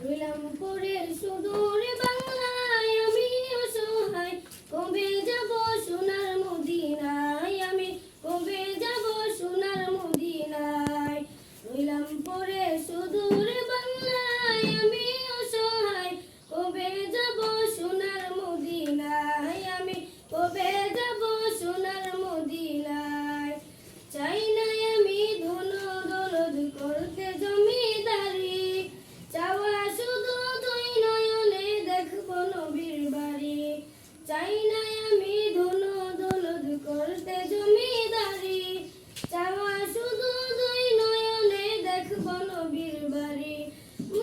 রইলাম পড়ে সুদূর বাংলায় আমি অসহায়, কবে যাব সোনার মদিনায়, আমি কবে যাব সোনার মদিনায়। রইলাম পড়ে সুদূর বাংলায় আমি অসহায়, কবে যাব সোনার মদিনায়, আমি কবে যাব সোনার মদিনায়। চাই না আমি ধন দৌলত করতে জমিদারি, চাওয়া শুধু দুই নয়নে দেখব নবীর বাড়ি। চাই না আমি ধন দৌলত করতে জমিদারি, চাওয়া শুধু দুই নয়নে দেখব নবীর বাড়ি।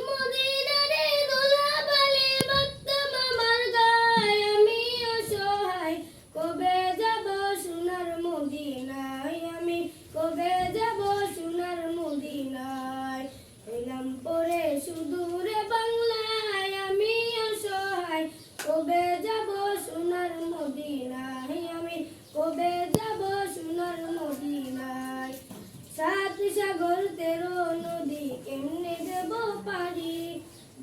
মদিনারে ধুলাবালি মাখতাম আমার গায়, আমি অসহায়, কবে যাব সোনার মদিনায়, আমি কবে যাব সোনার মদিনায়। রইলাম পড়ে সুদূরে বাংলায় আমি অসহায়, কবে যাব সোনার মদিনায়, আমি কবে যাব সোনার মদিনায়। সাত সাগর 13 নদী কেমনে দেব পারি,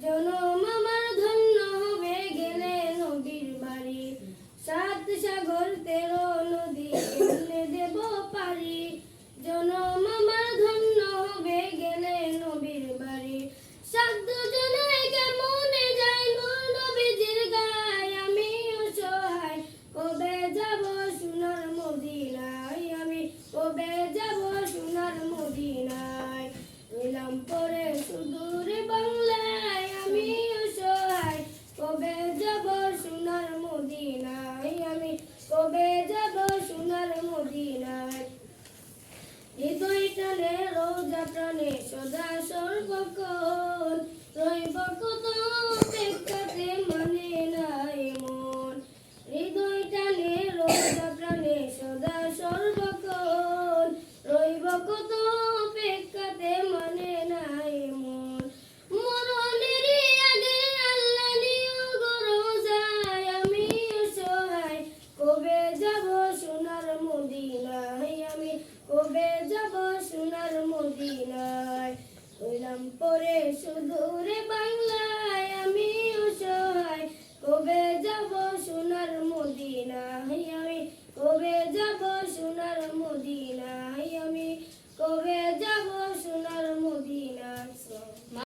জনম আমার ধন্য হবে গেলে নবীর বাড়ি। সাত সাগর 13 নদী কেমনে দেব পারি, জনম আমার ধন্য হবে গেলে নবীর বাড়ি। সাত জনে কেমনে যাই নূর নবীজির গায়, আমি অসহায়, কবে যাব সোনার মদিনায়, আমি কবে যাব সোনার মদিনায়। রইলাম পড়ে সুদূর বাংলায় আমি অসহায়, কবে যাব সোনার মদিনায়, আমি কবে যাব সোনার মদিনায়। হৃদয় টানে রোজা টানে সদা সর্বক্ষণ, রইব কত অপেক্ষাতে